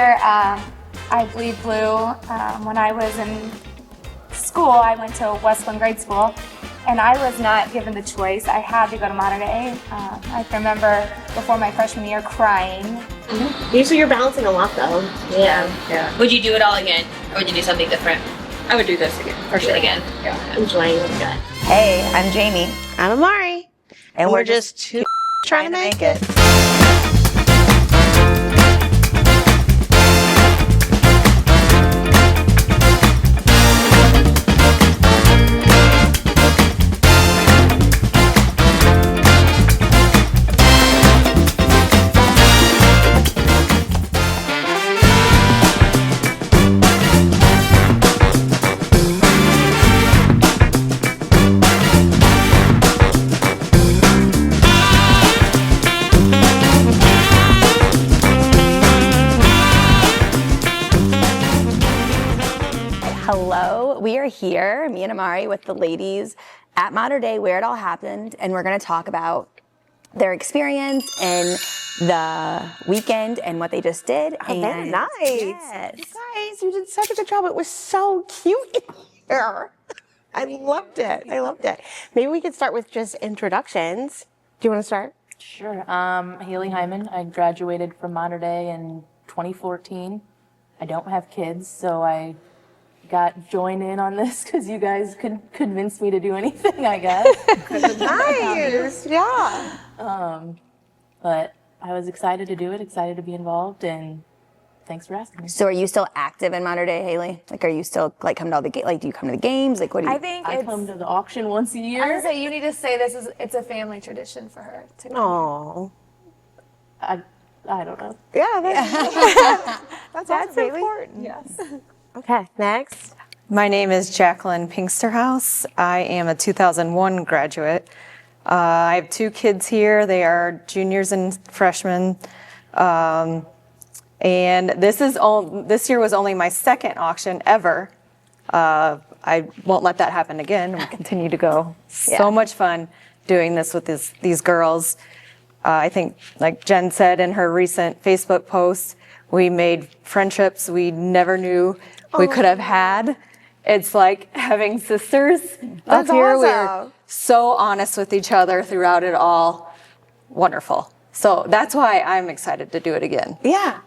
here, I bleed blue. When I was in school, I went to Westland grade school, and I was not given the choice. I had to go to Mater Dei. I can remember before my freshman year crying. Usually you're balancing a lot though. Yeah. Would you do it all again, or would you do something different? I would do this again. For sure. Again. Yeah. Enjoying it. Hey, I'm Jamie. I'm Ammari. And we're just two trying to make it. Hello, we are here, me and Ammari, with the ladies at Mater Dei, where it all happened, and we're going to talk about their experience in the weekend and what they just did. Havana Nights. Yes. You guys, you did such a good job. It was so cute in here. I loved it. Maybe we could start with just introductions. Do you want to start? Sure. Hayley Heimann. I graduated from Mater Dei in 2014. I don't have kids, so I got joined in on this because you guys could convince me to do anything, I guess. Nice. Yeah. But I was excited to do it, excited to be involved, and thanks for asking me. So are you still active in Mater Dei, Hayley? Like, are you still, like, come to all the do you come to the games? Like, what do you? I come to the auction once a year. I was gonna say, you need to say it's a family tradition for her to come. Oh. I don't know. Yeah. That's awesome, Hayley. important. Yes. Okay, next. My name is Jaqueline Pingsterhaus. I am a 2001 graduate. I have two kids here. They are juniors and freshmen. And this year was only my second auction ever. I won't let that happen again. We continue to go. So much fun doing this with these girls. I think, like Jen said in her recent Facebook post, we made friendships we never knew we could have had. It's like having sisters up here. Awesome. We're so honest with each other throughout it all. Wonderful. So that's why I'm excited to do it again. Yeah.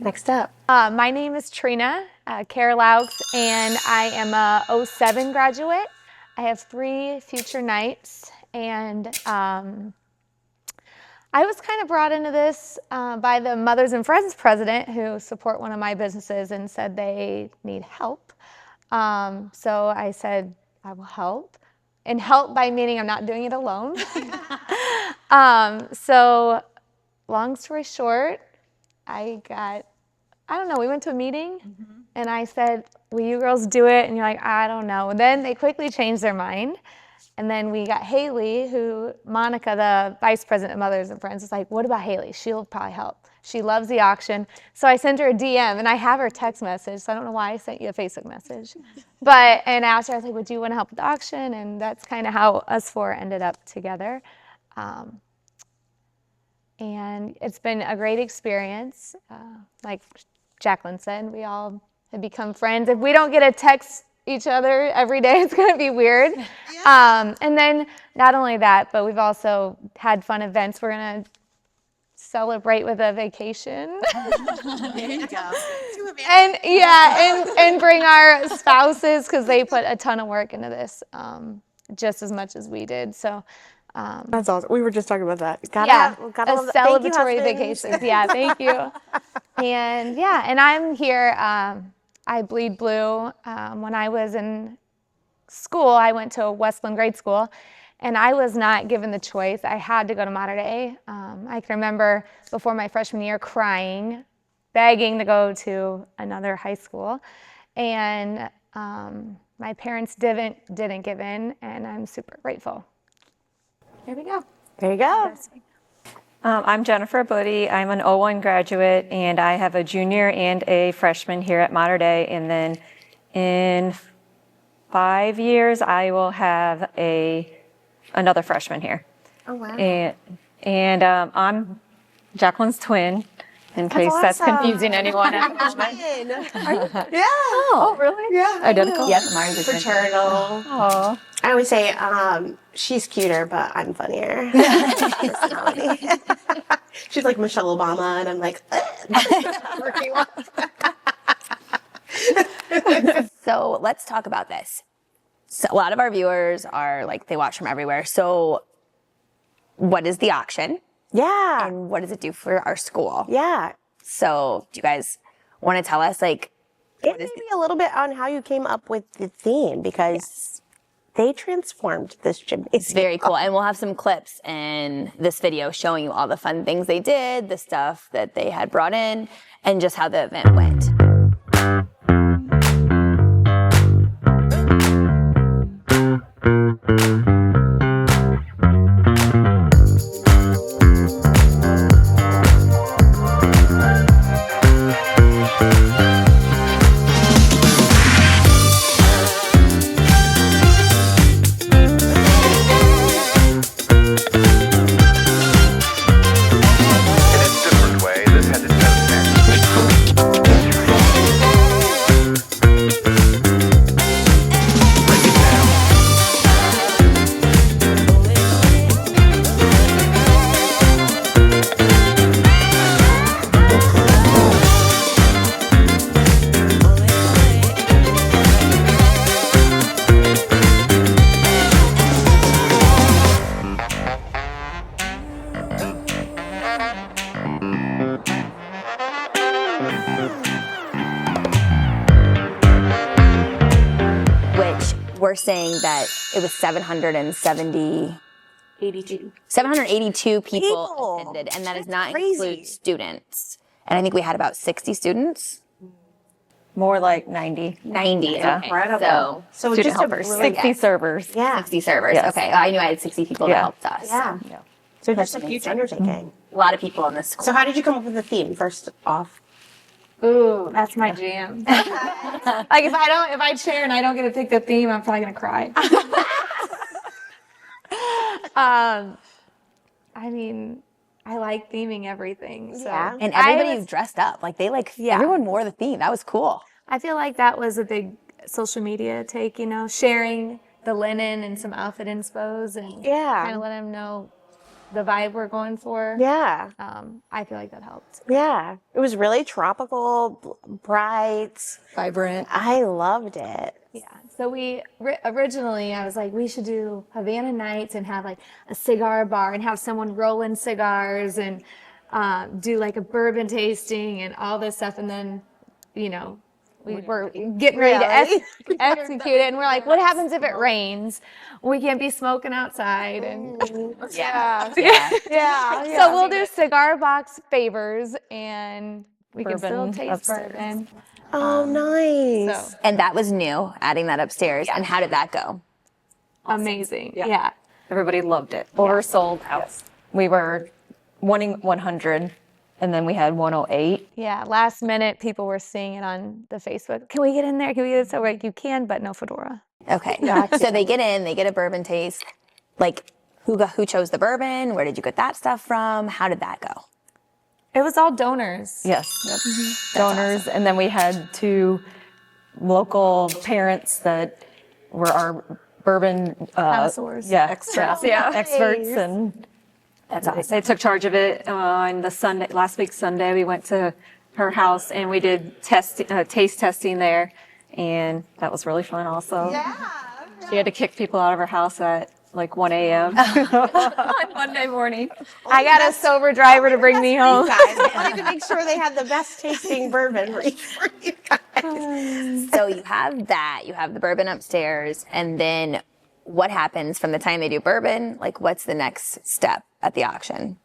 Next up. My name is Trenna Laux, and I am a 07 graduate. I have 3 future nights, and I was kind of brought into this by the Mothers and Friends president, who support one of my businesses, and said they need help. So I said, I will help. And help by meaning I'm not doing it alone. So long story short, we went to a meeting, and I said, will you girls do it? And you're like, I don't know. And then they quickly changed their mind. And then we got Hayley, Monica, the vice president of Mothers and Friends, was like, what about Hayley? She'll probably help. She loves the auction. So I sent her a DM, and I have her text message, so I don't know why I sent you a Facebook message. And asked her, I was like, would you want to help with the auction? And that's kind of how us 4 ended up together. And it's been a great experience. Like Jaqueline said, we all have become friends. If we don't get a text each other every day, it's going to be weird. And then not only that, but we've also had fun events. We're going to celebrate with a vacation. There you go. and bring our spouses, because they put a ton of work into this, just as much as we did. So That's awesome. We were just talking about that. Gotta love that. celebratory vacations. Yeah, thank you. And I'm here. I bleed blue. When I was in school, I went to Westland grade school, and I was not given the choice. I had to go to Mater Dei. I can remember before my freshman year crying, begging to go to another high school, and my parents didn't give in, and I'm super grateful. Here we go. There you go. I'm Jennifer Budde. I'm an 01 graduate, and I have a junior and a freshman here at Mater Dei. And then in 5 years, I will have another freshman here. Oh, wow. And I'm Jaqueline's twin, in case that's awesome. confusing anyone. Yeah. Oh, really? Yeah. Identical? Yes, Ammari's a twin. Fraternal. Oh. I always say she's cuter, but I'm funnier. Personality. She's like Michelle Obama, and I'm like, working on. So let's talk about this. So a lot of our viewers are like, they watch from everywhere. So what is the auction? Yeah. And what does it do for our school? Yeah. So do you guys want to tell us, like, Maybe a little bit on how you came up with the theme, because they transformed this gymnasium. it's very cool. And we'll have some clips in this video showing you all the fun things they did, the stuff that they had brought in, and just how the event went. In a different way, this has its own merit. Break it down. Which we're saying that it was 782 people attended, and that does not include students. And I think we had about 60 students. More like 90. 90. Yeah. Okay. Incredible. So Student just a helpers. really, 60 servers. yeah. 60 servers. Yes. Okay. I knew I had 60 people that Yeah. helped us. Yeah. So just a huge undertaking. A lot of people in this school. So how did you come up with the theme first off? Ooh, that's my jam. Like if I chair and I don't get to pick the theme, I'm probably gonna cry. I mean, I like theming everything. So Yeah. And I everybody was- dressed up. Like they Yeah. everyone wore the theme. That was cool. I feel like that was a big social media take, sharing the linen and some outfit inspos and Yeah. kind of let them know the vibe we're going for. Yeah. I feel like that helped. Yeah. It was really tropical, bright. Vibrant. I loved it. Yeah. So we originally, I was like, we should do Havana Nights and have like a cigar bar and have someone roll in cigars and do like a bourbon tasting and all this stuff. And then, we were getting ready to execute it. And we're like, what happens if it rains? We can't be smoking outside. And Yeah. so we'll do cigar box favors and we can still Bourbon taste upstairs. bourbon. Oh, nice. So And that was new, adding that upstairs. And how did that go? amazing. Yeah. Everybody loved it. Oversold out. We were wanting 100, and then we had 108. Yeah, last minute people were seeing it on the Facebook. Can we get in there? Can we get it? So we're like, you can, but no fedora. Okay. So they get in, they get a bourbon taste. Like, who chose the bourbon? Where did you get that stuff from? How did that go? It was all donors. Yes. Donors. And then we had 2 local parents that were our bourbon Connoisseurs. experts. Yeah, experts. And That's awesome. they took charge of it on the Sunday, last week Sunday. We went to her house and we did taste testing there. And that was really fun also. Yeah. She had to kick people out of her house at like 1 a.m. on Monday morning. I got a sober driver to bring me home. Guys, I wanted to make sure they had the best tasting bourbon for you guys. So you have that, you have the bourbon upstairs, and then what happens from the time they do bourbon? Like, what's the next step at the auction?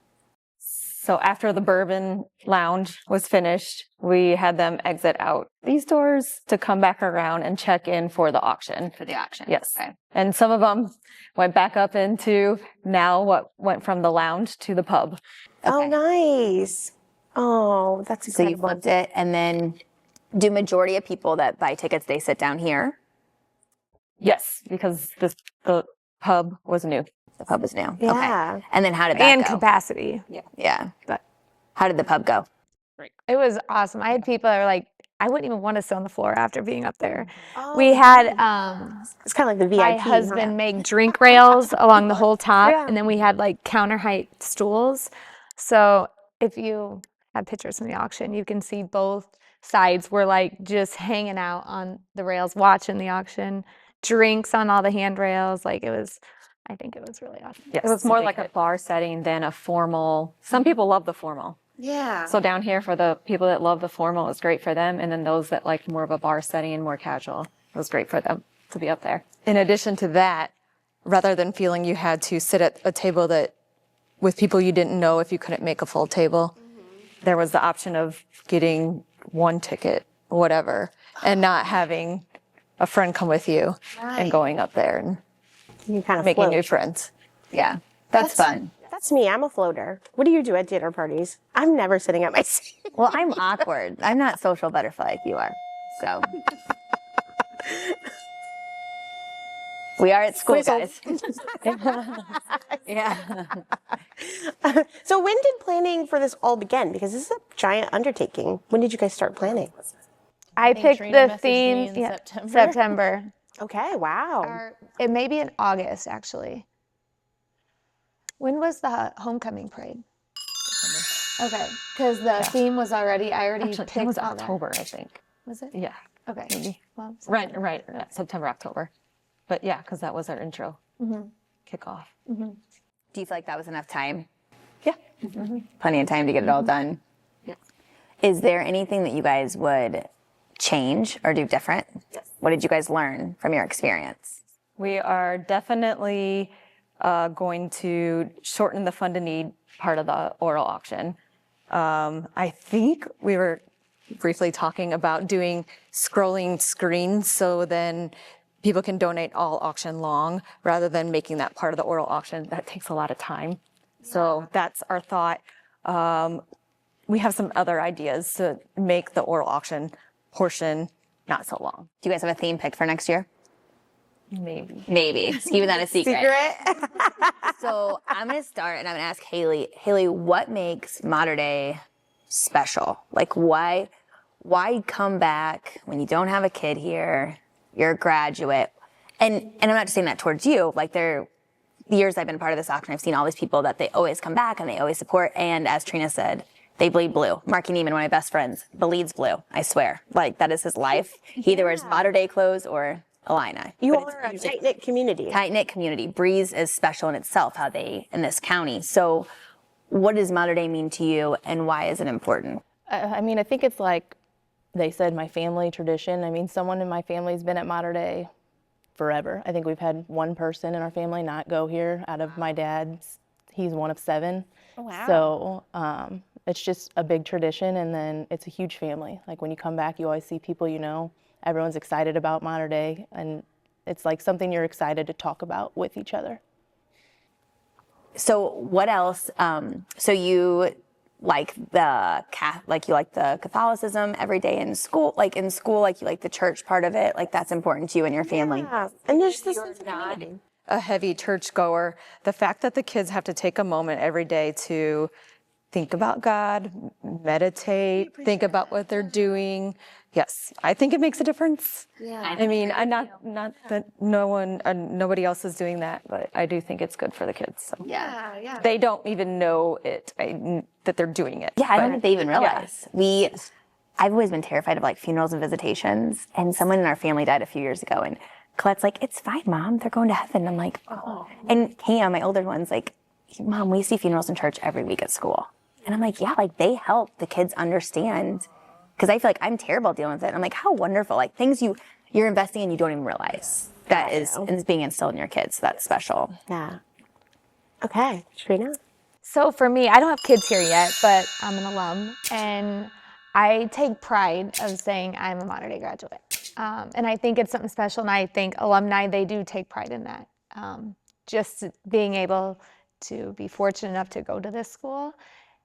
So after the bourbon lounge was finished, we had them exit out these doors to come back around and check in for the auction. For the auction? Yes. Okay. And some of them went back up into now what went from the lounge to the pub. Oh, nice. Oh, that's So you incredible. flipped it, and then do majority of people that buy tickets, they sit down here? Yes, because the pub was new. The pub is new. Yeah. Okay. And then how did that And go? capacity. Yeah. But How did the pub go? Great. It was awesome. I had people that were like, I wouldn't even want to sit on the floor after being up there. Oh, We had it's kind of like the VIP. my husband make drink rails along the whole top, Yeah. and then we had like counter height stools. So if you have pictures from the auction, you can see both sides were like just hanging out on the rails, watching the auction, drinks on all the handrails. Like it was, I think it was really awesome. It was more like a bar setting than a formal. Some people love the formal. Yeah. So down here for the people that love the formal, it's great for them. And then those that like more of a bar setting and more casual, it was great for them to be up there. In addition to that, rather than feeling you had to sit at a table that with people you didn't know if you couldn't make a full table, there was the option of getting one ticket, whatever, and not having a friend come with you and going up there and You kind of making float. new friends. Yeah, that's fun. That's me. I'm a floater. What do you do at dinner parties? I'm never sitting at my seat. Well, I'm awkward. I'm not social butterfly like you are. So we are at school, Quizzles. guys. Yeah. So when did planning for this all begin? Because this is a giant undertaking. When did you guys start planning? I think picked Trina the messaged theme me in September. September. Okay, wow. Or it may be in August, actually. When was the homecoming parade? Okay, because the theme was already, I already Actually, picked that was all that. October, I think. Was it? Yeah. Okay. Maybe. Well, Right. September, October. But yeah, because that was our intro kickoff. Do you feel like that was enough time? Yeah. Plenty of time to get it all done? Yeah. Is there anything that you guys would change or do different? Yes. What did you guys learn from your experience? We are definitely going to shorten the fund to need part of the oral auction. I think we were briefly talking about doing scrolling screens so then people can donate all auction long rather than making that part of the oral auction. That takes a lot of time. So that's our thought. We have some other ideas to make the oral auction portion not so long. Do you guys have a theme pick for next year? Maybe. Maybe. Keeping that a secret. Secret? So I'm going to start and I'm going to ask Hayley. Hayley, what makes Mater Day special? Like why come back when you don't have a kid here? You're a graduate. And I'm not just saying that towards you. Like the years I've been part of this auction, I've seen all these people that they always come back and they always support. And as Trina said, they bleed blue. Marky Neiman, one of my best friends, bleeds blue. I swear. Like that is his life. He either wears Mater Day clothes or Illini. You are a tight-knit community. Tight-knit community. Breeze is special in itself, how they, in this county. So what does Mater Day mean to you and why is it important? I mean, I think it's like they said, my family tradition. I mean, someone in my family's been at Mater Day forever. I think we've had one person in our family not go here out of my dad's. He's one of 7. Oh, wow. So it's just a big tradition, and then it's a huge family. Like when you come back, you always see people you know. Everyone's excited about Mater Day, and it's like something you're excited to talk about with each other. So what else? So you like the Catholicism every day in school, like you like the church part of it, like that's important to you and your family. Yeah. And there's this sense of community. A heavy churchgoer, the fact that the kids have to take a moment every day to think about God, meditate, think about what they're doing. Yes, I think it makes a difference. Yeah. I mean, I'm not that nobody else is doing that, but I do think it's good for the kids. So. Yeah. They don't even know that they're doing it. Yeah, I don't think they even realize. I've always been terrified of like funerals and visitations, and someone in our family died a few years ago, and Colette's like, "It's fine, Mom. They're going to heaven." I'm like, "Oh." And Cam, my older one's like, "Mom, we see funerals in church every week at school." And I'm like, "Yeah, like they help the kids understand." Because I feel like I'm terrible dealing with it. And I'm like, how wonderful. Like things you're investing in you don't even realize. That is being instilled in your kids. That's special. Yeah. Okay, Trina? So for me, I don't have kids here yet, but I'm an alum, and I take pride of saying I'm a Mater Day graduate. And I think it's something special, and I think alumni, they do take pride in that. Just being able to be fortunate enough to go to this school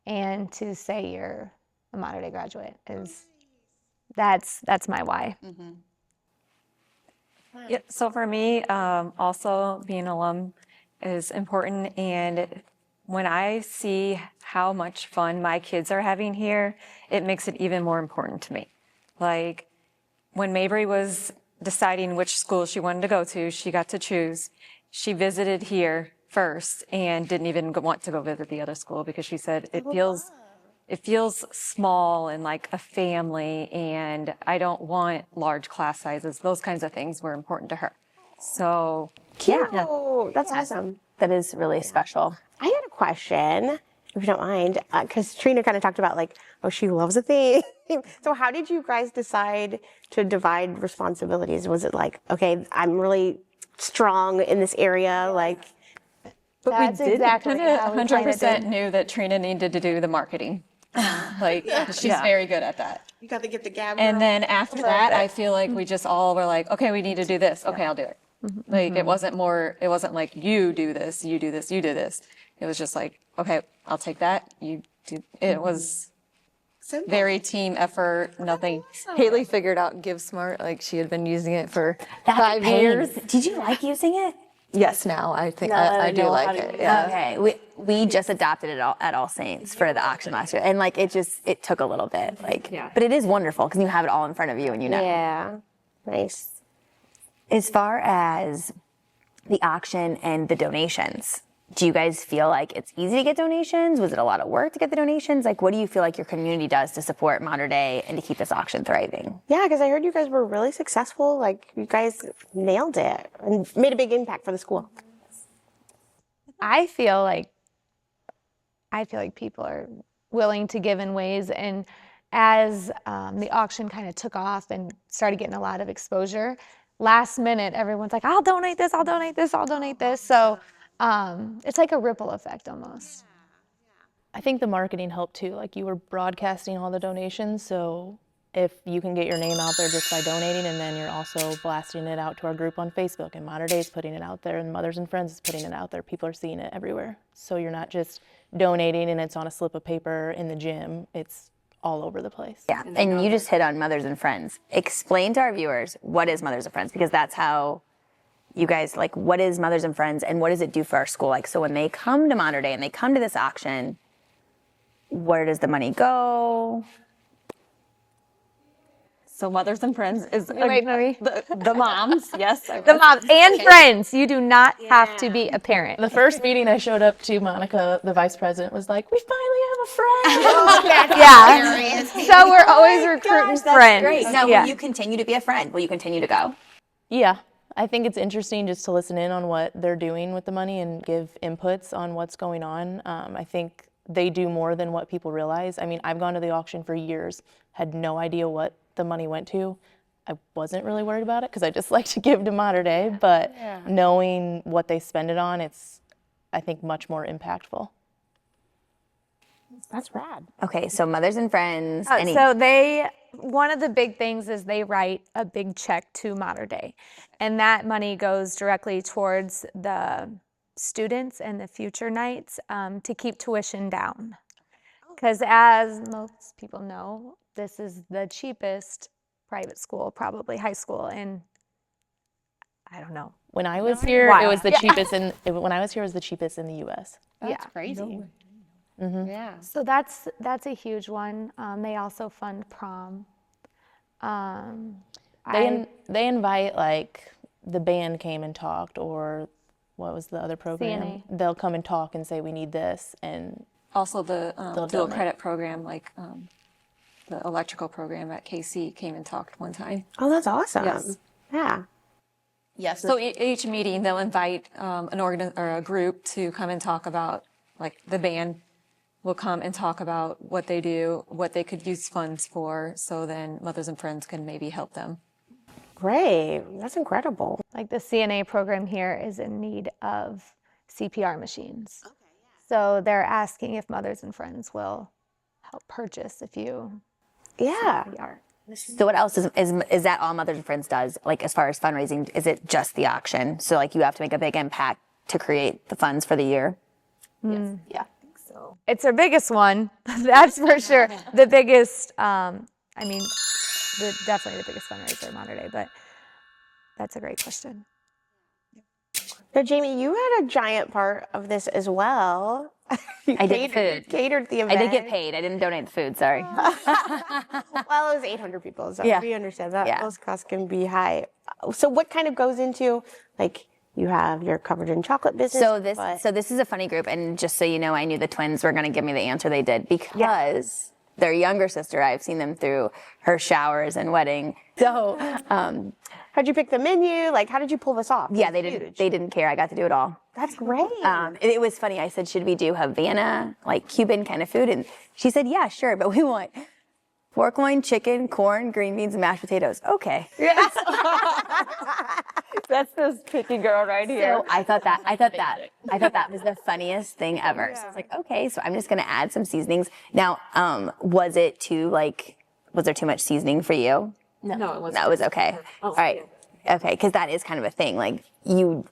and to say you're a Mater Day graduate that's my why. Mm-hmm. Yeah, so for me, also being an alum is important, and when I see how much fun my kids are having here, it makes it even more important to me. Like when Mabry was deciding which school she wanted to go to, she got to choose. She visited here first and didn't even want to go visit the other school because she said it feels small and like a family, and I don't want large class sizes. Those kinds of things were important to her. So Yeah, Oh, that's awesome. that is really special. I had a question, if you don't mind, because Trina kind of talked about like, oh, she loves a theme. So how did you guys decide to divide responsibilities? Was it like, okay, I'm really strong in this area, like? That's exactly how we kinda 100% did. knew that Trina needed to do the marketing. Like she's very good at that. You got to get the gab. And then after that, I feel like we just all were like, okay, we need to do this. Okay, I'll do it. Like it wasn't like you do this, you do this, you do this. It was just like, okay, I'll take that. You do. It was very team effort. Nothing. Hayley figured out Give Smart. Like she had been using it for 5 years. Did you like using it? Yes, now I think I do like it. Yeah. Okay, we just adopted it at All Saints for the auction last year, and like it took a little bit, like, but it is wonderful because you have it all in front of you and you know. Yeah, nice. As far as the auction and the donations, do you guys feel like it's easy to get donations? Was it a lot of work to get the donations? Like, what do you feel like your community does to support Mater Day and to keep this auction thriving? Yeah, because I heard you guys were really successful. Like, you guys nailed it and made a big impact for the school. I feel like people are willing to give in ways, and as the auction kind of took off and started getting a lot of exposure, last minute everyone's like, I'll donate this, I'll donate this, I'll donate this. So it's like a ripple effect almost. I think the marketing helped too. Like you were broadcasting all the donations, so if you can get your name out there just by donating, and then you're also blasting it out to our group on Facebook, and Mater Day is putting it out there, and Mothers and Friends is putting it out there. People are seeing it everywhere. So you're not just donating and it's on a slip of paper in the gym. It's all over the place. Yeah, and you just hit on Mothers and Friends. Explain to our viewers, what is Mothers and Friends? Because that's how you guys, like, what is Mothers and Friends and what does it do for our school? Like, so when they come to Mater Day and they come to this auction, where does the money go? So Mothers and Friends is Wait, Marie. the moms. Yes. The moms and friends. You do not have to be a parent. The first meeting I showed up to, Monica, the vice president, was like, we finally have a friend. Yeah. So we're always recruiting friends. Great. Now, Yeah. will you continue to be a friend? Will you continue to go? Yeah, I think it's interesting just to listen in on what they're doing with the money and give inputs on what's going on. I think they do more than what people realize. I mean, I've gone to the auction for years, had no idea what the money went to. I wasn't really worried about it because I just like to give to Mater Day, but knowing what they spend it on, it's, I think, much more impactful. That's rad. Okay, so Mothers and Friends. So one of the big things is they write a big check to Mater Day, and that money goes directly towards the students and the future nights to keep tuition down. Because as most people know, this is the cheapest private school, probably high school, and I don't know. When I was here, it was the cheapest when I was here, it was the cheapest in the U.S. Yeah. Crazy. Yeah. So that's a huge one. They also fund prom. They invite, like, the band came and talked, or what was the other program? CNA. They'll come and talk and say we need this, and Also the dual donate. credit program, like the electrical program at KC came and talked one time. Oh, that's awesome. Yes. Yeah. Yes. So each meeting they'll invite a group to come and talk about, like the band will come and talk about what they do, what they could use funds for, so then Mothers and Friends can maybe help them. Great. That's incredible. Like the CNA program here is in need of CPR machines. Okay, yeah. So they're asking if Mothers and Friends will help purchase a few Yeah. CPR. So what else is that all Mothers and Friends does? Like, as far as fundraising, is it just the auction? So like you have to make a big impact to create the funds for the year? Yes. yeah. It's our biggest one, that's for sure. The biggest, definitely the biggest fundraiser Mater Day, but that's a great question. So Jamie, you had a giant part of this as well. I did the food. Catered the I event. did get paid. I didn't donate the food, sorry. Well, it was 800 people, so Yeah. we understand that. Yeah. Those costs can be high. So what kind of goes into, like, you're covered in chocolate business? So this is a funny group, and just so you know, I knew the twins were going to give me the answer they did because their younger sister, I've seen them through her showers and wedding. So, how'd you pick the menu? Like, how did you pull this off? yeah, It's they huge. didn't. They didn't care. I got to do it all. That's great. It was funny. I said, should we do Havana, like Cuban kind of food? And she said, yeah, sure, but we want pork loin, chicken, corn, green beans, and mashed potatoes. Okay. Yes. That's this picky girl right here. So I thought that was the funniest thing ever. So I was like, okay, so I'm just gonna add some seasonings. Now, was there too much seasoning for you? No, it wasn't. No, it was okay. All right. Okay, because that is kind of a thing. Like you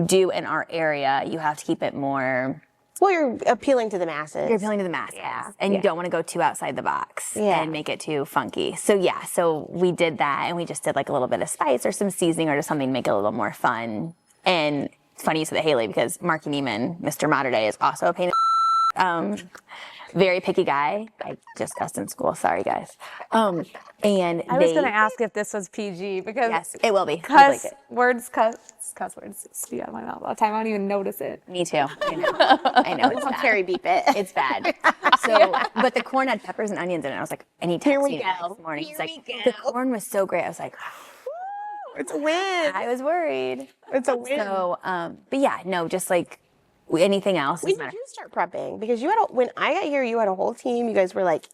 do in our area, you have to keep it more. Well, you're appealing to the masses. You're appealing to the masses, and you don't want to go too outside the box Yeah. and make it too funky. So we did that, and we just did like a little bit of spice or some seasoning or just something to make it a little more fun. And it's funny you said that, Hayley, because Marky Neiman, Mr. Mater Day, is also a pain in the very picky guy. I just cussed in school. Sorry, guys. And I was going to ask if this was PG because yes, it will be. cuss words spew out of my mouth all the time. I don't even notice it. Me too. I know. It's bad. Carrie beep it. It's bad. So, but the corn had peppers and onions in it. I was like, and he texted me the next morning. He's like, the corn was so great. I was like, It's a win. I was worried. It's a win. So, but yeah, no, just like anything else. When doesn't did matter. you start prepping? Because when I got here, you had a whole team. You guys were like,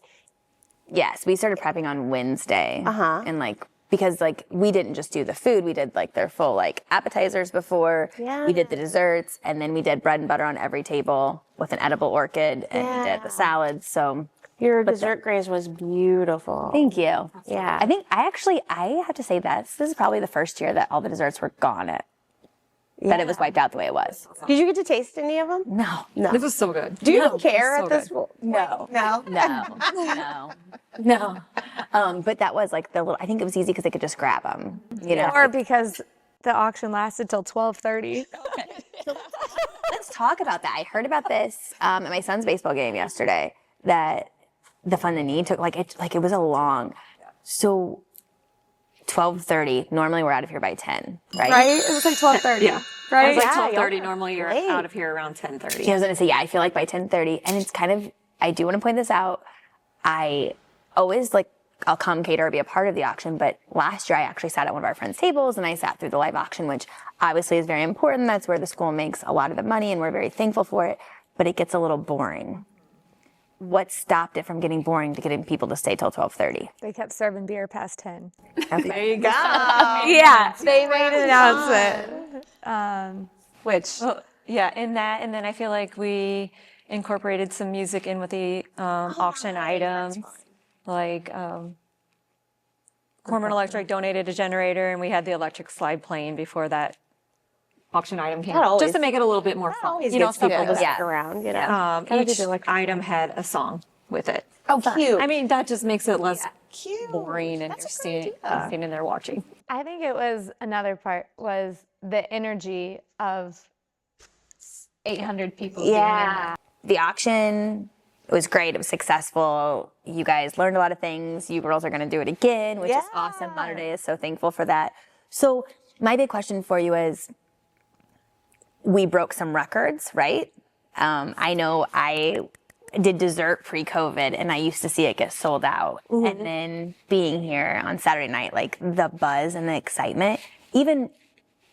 Yes, we started prepping on Wednesday. Uh-huh. And like, because like we didn't just do the food, we did like their full like appetizers before. Yeah. We did the desserts, and then we did bread and butter on every table with an edible orchid, and we did the salads. So your dessert graze was beautiful. thank you. Yeah. I have to say this is probably the first year that all the desserts were gone. That it was wiped out the way it was. Did you get to taste any of them? No. No. This was so good. Do you care so at this good. point? No. No. No. But that was like the little, I think it was easy because they could just grab them, you know? Or because the auction lasted till 12:30. Let's talk about that. I heard about this at my son's baseball game yesterday, that the Fund the Need took it was a long, so 12:30, normally we're out of here by 10, right? Right? It was like 12:30. Yeah. Right? It's like Yeah, 12:30. Normally you're late. out of here around 10:30. I was gonna say, yeah, I feel like by 10:30, and it's kind of, I do want to point this out. I always I'll come cater or be a part of the auction, but last year I actually sat at one of our friends' tables and I sat through the live auction, which obviously is very important. That's where the school makes a lot of the money and we're very thankful for it, but it gets a little boring. What stopped it from getting boring to getting people to stay till 12:30? They kept serving beer past 10. There you go. Yeah, they made an announcement. Well, yeah, in that, and then I feel like we incorporated some music in with the auction items. Like Corman Electric donated a generator, and we had the electric slide playing before that auction item came. That always- Just to make it a little bit more fun. Always You know, gets stuff people like to that. stick around, you know. Each item had a song with it. Oh, cute. I mean, that just makes it less Cute. boring, and you're standing there watching. I think it was another part was the energy of 800 people being in Yeah. The auction, it was great. It was successful. You guys learned a lot of things. You girls are going to do it again, which is awesome. Mater Day is so thankful for that. So my big question for you is, we broke some records, right? I know I did dessert pre-COVID, and I used to see it get sold out. And then being here on Saturday night, like the buzz and the excitement, even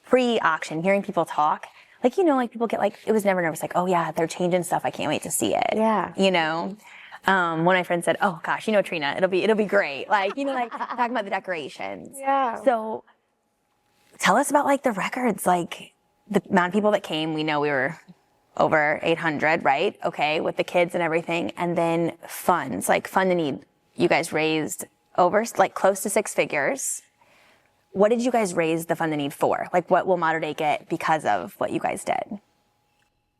pre-auction, hearing people talk, like, you know, like people get like, it was never nervous, like, oh yeah, they're changing stuff. I can't wait to see it. Yeah. You know? One of my friends said, oh gosh, you know, Trina, it'll be great. Like, you know, like talking about the decorations. Yeah. So tell us about like the records, like the amount of people that came. We know we were over 800, right? Okay, with the kids and everything. And then funds, like Fund the Need. You guys raised over, like close to 6 figures. What did you guys raise the Fund the Need for? Like what will Mater Day get because of what you guys did?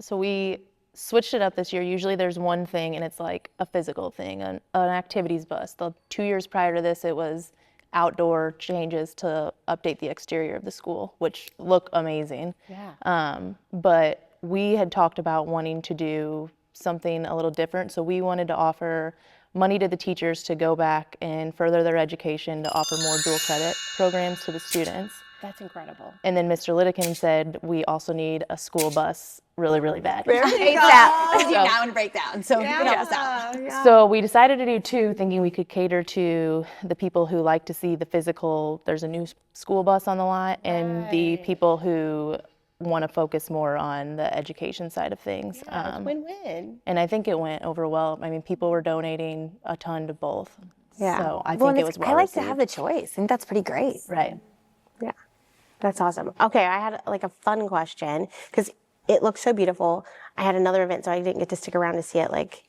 So we switched it up this year. Usually there's one thing and it's like a physical thing, an activities bus. The 2 years prior to this, it was outdoor changes to update the exterior of the school, which look amazing. Yeah. But we had talked about wanting to do something a little different. So we wanted to offer money to the teachers to go back and further their education, to offer more dual credit programs to the students. That's incredible. And then Mr. Lidekin said we also need a school bus really, really bad. Now and breakdown. So you can help us out. So we decided to do 2, thinking we could cater to the people who like to see the physical, there's a new school bus on the lot, and the people who want to focus more on the education side of things. Win-win. And I think it went over well. I mean, people were donating a ton to both. Yeah. So I Well, think and it was well I like received. to have the choice. I think that's pretty great. Right. Yeah, that's awesome. Okay, I had like a fun question because it looks so beautiful. I had another event, so I didn't get to stick around to see it like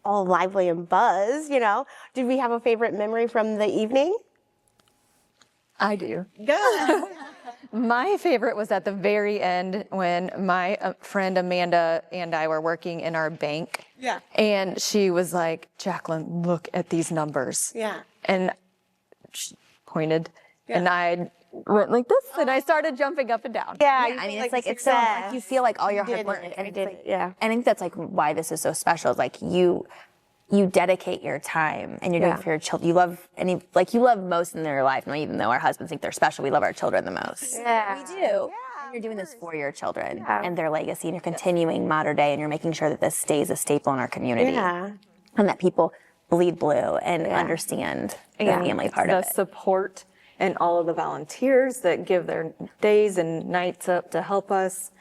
all lively and buzz, you know. Did we have a favorite memory from the evening? I do. Good. My favorite was at the very end when my friend Amanda and I were working in our bank. Yeah. And she was like, Jaqueline, look at these numbers. Yeah. And she pointed, and I went like this, and I started jumping up and down. Yeah, I mean, it's like it's so like you feel like all your hard work. And it's like, yeah. I think that's like why this is so special. Is like you dedicate your time and you're doing it for your children. You love you love most in their life. And even though our husbands think they're special, we love our children the most. Yeah. We do. Yeah. And you're doing this for your children and their legacy, and you're continuing modern day, and you're making sure that this stays a staple in our community. Yeah. And that people bleed blue and understand the family part The of it. support and all of the volunteers that give their days and nights up to help us.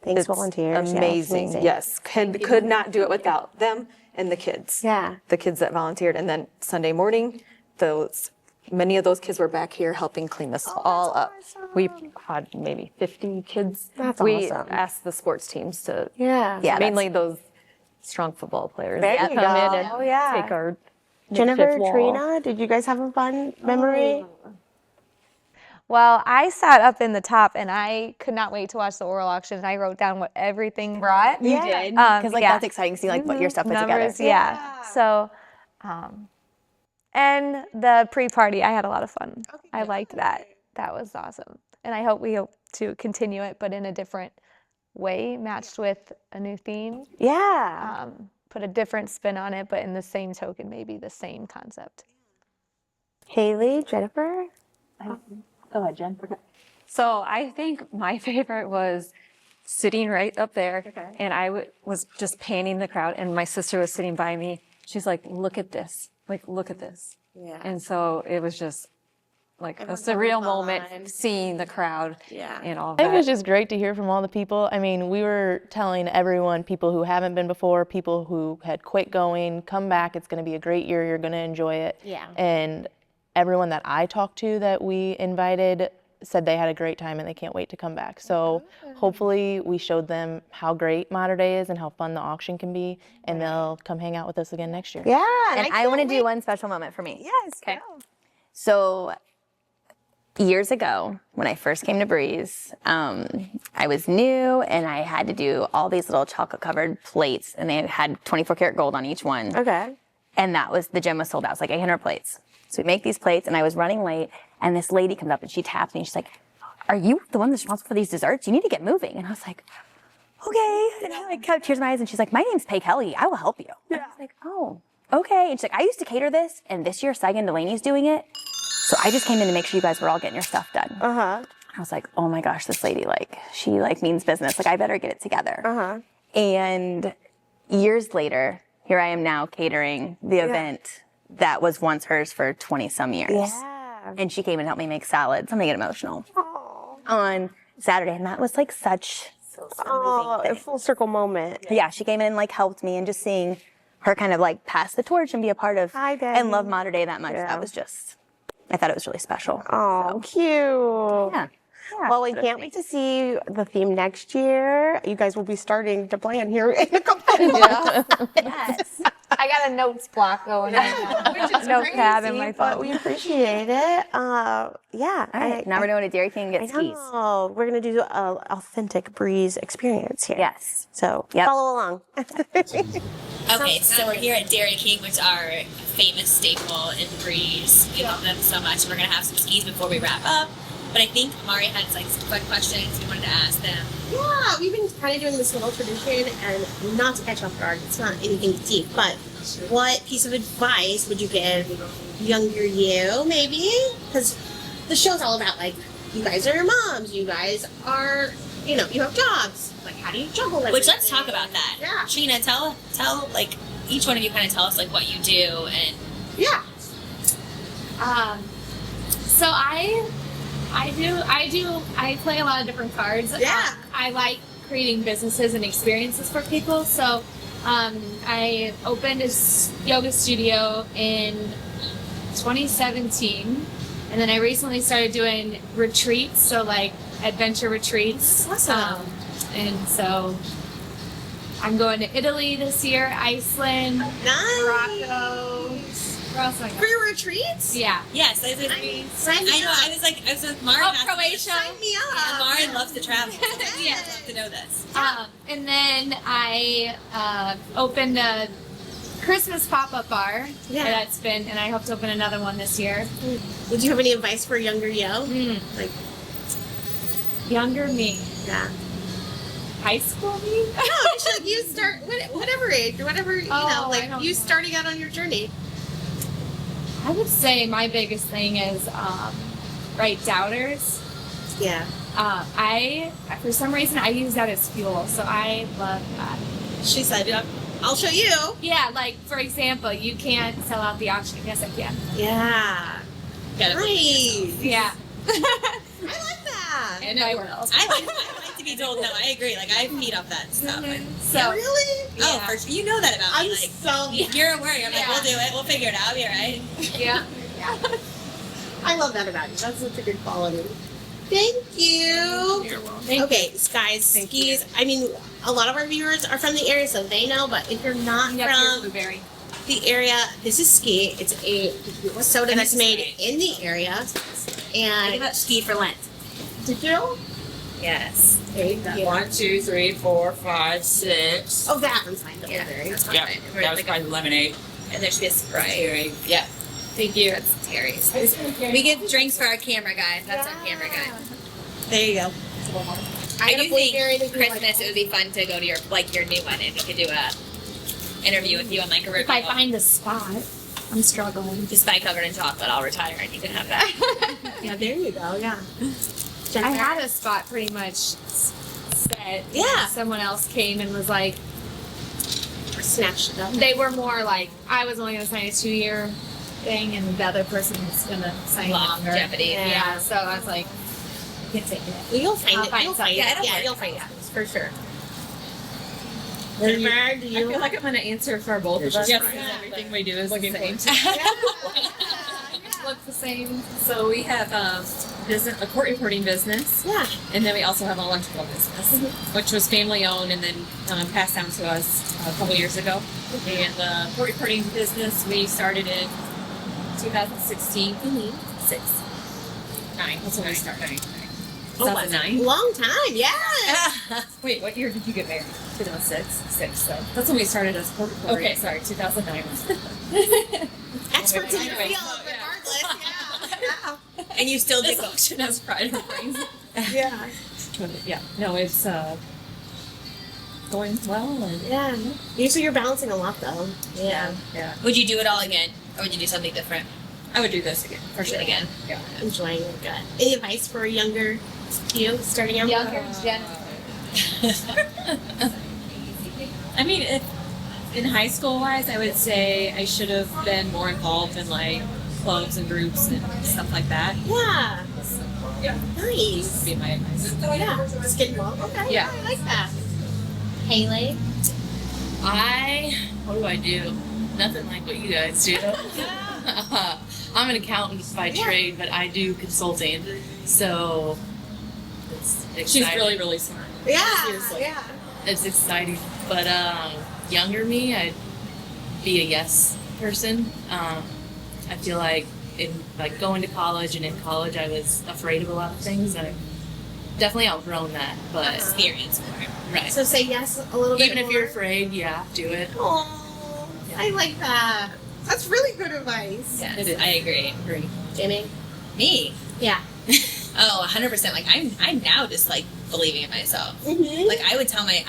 Thanks, It's volunteers. Yeah, Amazing. Yes. Could not do it without them and the kids. Yeah. The kids that volunteered. And then Sunday morning, many of those kids were back here helping clean this all up. We had maybe 50 kids. That's we awesome. asked the sports teams to, Yeah. mainly those strong football players, There that you come go. in and Oh, yeah. take our Jennifer, makeshift wall. Trina, did you guys have a fun memory? Well, I sat up in the top and I could not wait to watch the oral auction. And I wrote down what everything brought. You did? Because yeah. that's exciting to see like what your stuff put Numbers, together. yeah. So, and the pre-party, I had a lot of fun. I liked that. That was awesome. And I hope to continue it, but in a different way, matched with a new theme. Yeah. Put a different spin on it, but in the same token, maybe the same concept. Haley, Jennifer? Go ahead, Jen. So I think my favorite was sitting right up there, and I was just panning the crowd, and my sister was sitting by me. She's like, look at this. Like, look at this. Yeah. And so it was just like a surreal moment seeing the crowd and all of I think it was that. just great to hear from all the people. I mean, we were telling everyone, people who haven't been before, people who had quit going, come back. It's going to be a great year. You're going to enjoy it. Yeah. And everyone that I talked to that we invited said they had a great time and they can't wait to come back. So hopefully we showed them how great Mater Day is and how fun the auction can be, and they'll come hang out with us again next year. Yeah. And I want to do one special moment for me. Yes. Okay. So years ago, when I first came to Breeze, I was new and I had to do all these little chocolate covered plates, and they had 24 karat gold on each one. Okay. And the gym was sold out. It was like 800 plates. So we make these plates, and I was running late, and this lady comes up and she taps me and she's like, are you the one that's responsible for these desserts? You need to get moving. And I was like, okay. And I like kept tears in my eyes, and she's like, my name's Peg Kelly. I will help you. And I was like, oh, okay. And she's like, I used to cater this, and this year Sagan Delaney's doing it. So I just came in to make sure you guys were all getting your stuff done. I was like, oh my gosh, this lady, she means business. I better get it together. And years later, here I am now catering the event that was once hers for 20 some years. Yeah. And she came and helped me make salads. I'm gonna get emotional. On Saturday, and that was like such Oh, a full circle moment. yeah, she came in and helped me, and just seeing her kind of pass the torch and be a part of Hi, Daddy. and love Mater Day that much. That was just, I thought it was really special. Oh, cute. Yeah. Well, we can't wait to see the theme next year. You guys will be starting to plan here in a couple of months. Yes. I got a notes block going on. Notepad in my But phone. we appreciate it. Yeah. All right, now we're going to Dairy King and I get skis. know. We're going to do an authentic Breeze experience here. Yes. So Yep. follow along. Okay, so we're here at Dairy King, which is our famous staple in Breeze. We love them so much. We're gonna have some skis before we wrap up. But I think Ammari had like some fun questions we wanted to ask them. Yeah, we've been kind of doing this little tradition, and not to catch off guard, it's not anything deep, but what piece of advice would you give younger you, maybe? Because the show's all about, like, you guys are your moms, you guys are, you know, you have jobs. Like, how do you juggle everything? Which, let's talk about that. Yeah. Trina, tell, like, each one of you kind of tell us, like, what you do and... Yeah. So I play a lot of different cards. Yeah. I like creating businesses and experiences for people. So I opened a yoga studio in 2017, and then I recently started doing retreats, so like adventure retreats. Awesome. And so I'm going to Italy this year, Iceland, Nice. Morocco. Where else am I For going? your retreats? Yeah. Yes, I Sign me know. up. I was with Mari. Oh, Croatia. Sign me up. Yeah, Mari loves to travel. So Yeah. I'd love to know this. And then I opened a Christmas pop-up bar. Yeah. And I hope to open another one this year. Would you have any advice for younger yo? Like, Younger me. yeah. High school me? No, it's like you start, whatever age, or whatever, you know, I like don't you know. starting out on your journey. I would say my biggest thing is, right, doubters. Yeah. For some reason, I use that as fuel, so I love that. She said, I'll show you. Yeah, like, for example, you can't sell out the auction. Yes, I can. Yeah. Nice. Yeah. I like that. And I will. I like to be told no. I agree. Like, I feed off that stuff. So, Really? Oh, yeah. for sure. You know that about I'm me. Like, so, you're aware. I'm like, we'll do it. We'll figure it out. I'll be all right. yeah. I love that about you. That's such a good quality. Thank you. You're welcome. Okay, guys, skis. I mean, a lot of our viewers are from the area, so they know, but if you're not Yep, your from blueberry. the area, this is ski. It's a soda And that's this is made great. in the area. I And give up ski for Lent. did you? Yes. Thank you. 1, 2, 3, 4, 5, 6. Oh, that one's fine. The Yeah, blueberry. that's Yeah, fine. that was probably lemonade. And there should be a Sprite. Cherry. Yeah. Thank you. That's Terry's. We get drinks for our camera guys. That's our camera guy. There you go. I got a do blueberry think that you Christmas like. it would be fun to go to your new one and we could do a interview with you on like a If I review. find a spot, I'm struggling. Just buy covered in chocolate. I'll retire and you can have that. Yeah, there you go. Yeah. I had a spot pretty much set. Yeah. Someone else came and was like, Snatched it up. they were more like, I was only going to sign a 2-year thing, and the other person was going to sign longer. Longevity. Yeah. So I was like, you can take it. Well, you'll find I'll it. find You'll find something. it. Yeah, Yeah, it'll you'll work. find it for sure. I Jennifer, feel like I'm going to answer for both of us. Yes. Because everything we do is the same. Looks the same. So we have a court reporting business, Yeah. and then we also have an electrical business, which was family owned and then passed down to us a couple years ago. And the court reporting business we started in 2016. 9. That's when we started. 2009. Long time. Yeah. Wait, what year did you get married? 2006. 6. So that's when we started as court reporting. Okay, sorry, 2009. Experts in your Anyway, field, regardless. Yeah. And you still do This auction has pride of brains. Yeah. Yeah, no, it's going well. And Yeah. Usually you're balancing a lot though. yeah. Would you do it all again? Or would you do something different? I would do this again. For sure again. Yeah. Enjoying it. Good. Any advice for a younger you starting out? Younger Jen. I mean, in high school wise, I would say I should have been more involved in like clubs and groups and stuff like that. Yeah. Yeah. Nice. Would be my advice. Yeah. Just getting involved. Okay. Yeah. I like that. Haley. What do I do? Nothing like what you guys do. I'm an accountant by trade, but I do consulting. So it's exciting. She's really, really smart. Yeah. Seriously. Yeah. It's exciting. But younger me, I'd be a yes person. I feel like going to college and in college, I was afraid of a lot of things. I've definitely outgrown that, but Experience more. right. So say yes a little bit Even if more. you're afraid, yeah, do it. Oh, I like that. That's really good advice. Yes, I agree. Jamie? Me? Yeah. Oh, 100%. Like I'm now just like believing in myself. Like I would tell my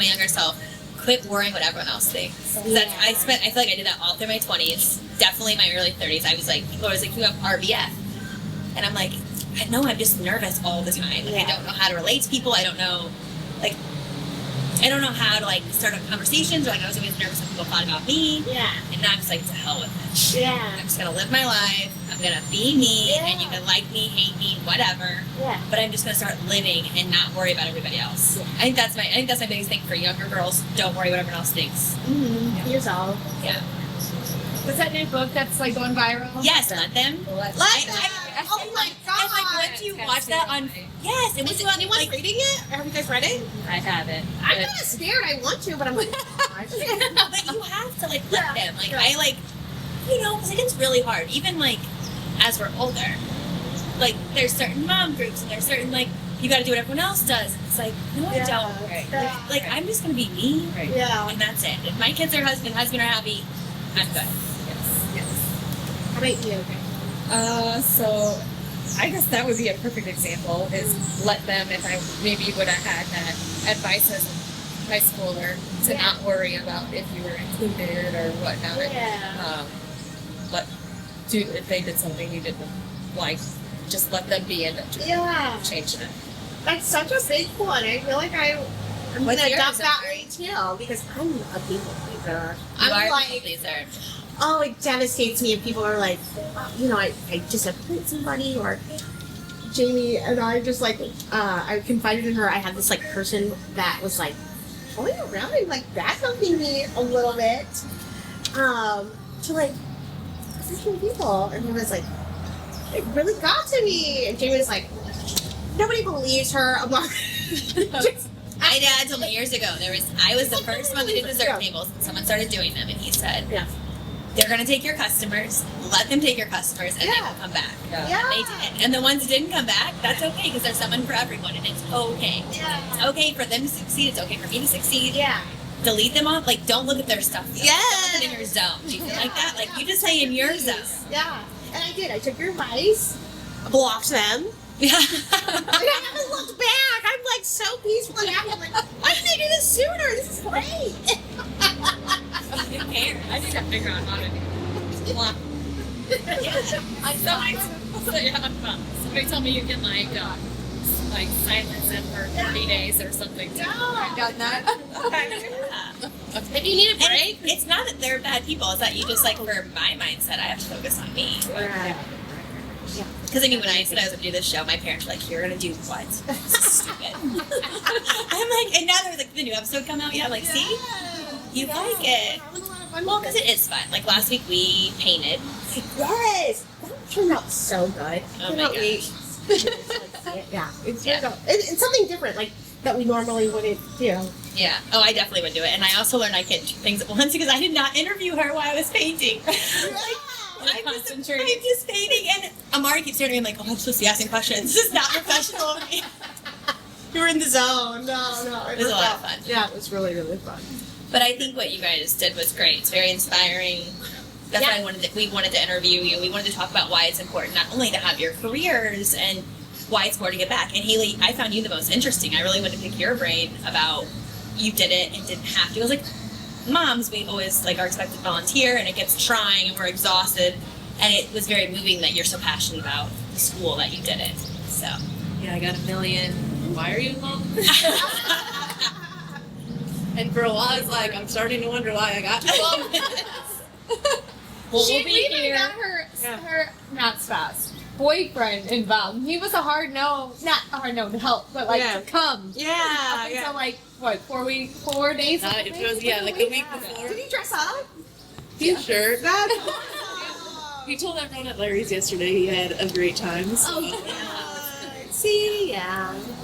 younger self, quit worrying what everyone else thinks. I feel like I did that all through my 20s, definitely my early 30s. I was like, people were always like, you have RBF. And I'm like, no, I'm just nervous all the time. Like, I don't know how to relate to people. I don't know how to like start up conversations, or like I was always nervous when people thought about me. Yeah. And now I'm just like, to hell with it. Yeah. I'm just gonna live my life. I'm gonna be me, and you can like me, hate me, whatever. Yeah. But I'm just gonna start living and not worry about everybody else. Yeah. I think that's my biggest thing for younger girls. Don't worry what everyone else thinks. Be yourself. Yeah. What's that new book that's like going viral? Yes, Let Them. Oh my god! And like, once you watch that on, yes, it was anyone like, reading it? Have you guys read it? I haven't. I'm kind of scared. I want to, but I'm like, but you have to like let them. Like I like, you know, because it gets really hard. Even like as we're older, like there's certain mom groups and there's certain like you got to do what everyone else does. It's like no, I don't. Like I'm just gonna be me. Yeah. And that's it. If my kids are husband are happy, I'm good. Yes. How about you? So I guess that would be a perfect example is let them, if I maybe would have had that advice as a high schooler to not worry about if you were included or whatnot. If they did something you didn't like, just let them be and change it. That's such a big one. I feel like I'm going to adopt that way too, because I'm a people pleaser. I'm like, people pleaser. Oh, it devastates me if people are like, you know, I just appoint somebody, or Jamie and I just like, I confided in her, I had this like person that was like going around and like backhelping me a little bit, to like different people, and it was like, it really got to me, and Jamie was like, nobody believes her. I'm like, my dad told me years ago, I was the first one that did dessert tables, and someone started doing them, and he said, they're going to take your customers, let them take your customers, and they will come back. And they did. And the ones that didn't come back, that's okay, because there's someone for everyone, and it's okay. It's okay for them to succeed, it's okay for me to succeed. Delete them off, like don't look at their stuff. Don't look in your zone. Do you feel like that? Like you just say in your zone. Yeah. And I did. I took your advice, blocked them. I haven't looked back. I'm like so peaceful and happy. I'm like, why didn't I do this sooner? This is great. Who cares? I need to figure out how to do it. Somebody told me you can like silence them for 30 days or something. I've done that. If you need a break, it's not that they're bad people. It's that you just like, for my mindset, I have to focus on me. Because I mean, when I said I was going to do this show, my parents were like, "You're going to do what? This is stupid." I'm like, and now they're like, the new episode come out. Yeah, I'm like, see, you like it. Well, because it is fun. Like last week we painted. Yes, that turned out so good. Oh my gosh. It's something different, like that we normally wouldn't do. Yeah. Oh, I definitely would do it. And I also learned I can't do things at once because I did not interview her while I was painting. I'm just painting, and Ammari keeps staring at me. I'm like, oh, I'm supposed to be asking questions. This is not professional of me. You were in the zone. No. It was a lot of fun. Yeah, it was really, really fun. But I think what you guys did was great. It's very inspiring. That's why we wanted to interview you. We wanted to talk about why it's important not only to have your careers and why it's important to get back. And Hayley, I found you the most interesting. I really wanted to pick your brain about you did it and didn't have to. I was like, moms, we always like are expected to volunteer, and it gets trying, and we're exhausted. And it was very moving that you're so passionate about the school that you did it. So yeah, I got a million. Why are you alone? And for a while, I was like, I'm starting to wonder why I got 12 minutes. We'll be here. Got her not spouse, boyfriend involved. He was not a hard no to help, but like to come. Yeah. So like what, 4 days? It was like a week before. Did he dress up? He's sure. He told everyone at Larry's yesterday he had a great time. So. Oh, yeah. See,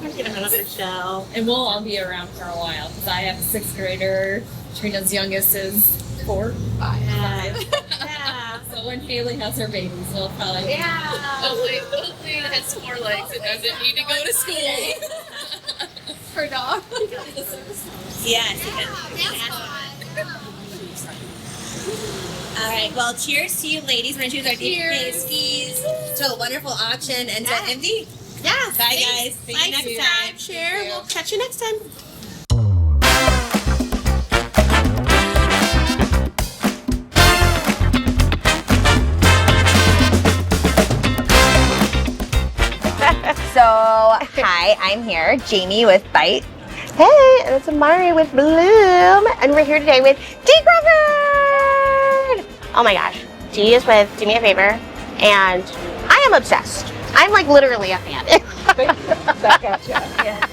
we're gonna have another show. And we'll all be around for a while because I have a 6th grader. Trina's youngest is 4, 5. Yeah. So when Hayley has her babies, we'll probably Hopefully it has 4 legs and doesn't need to go to school. Her dog. yes. All right. Well, cheers to you, ladies. We're gonna choose our DJ's keys to a wonderful auction and to MD. Yes. Bye, guys. See you next time. Share. We'll catch you next time. So, hi, I'm here, Jamie with Bite. Hey, and it's Ammari with Bloom, and we're here today with Dee Crawford! Oh my gosh, Dee is with Do Me a Favor, and I am obsessed. I'm like literally a fan. Back at you. Yeah.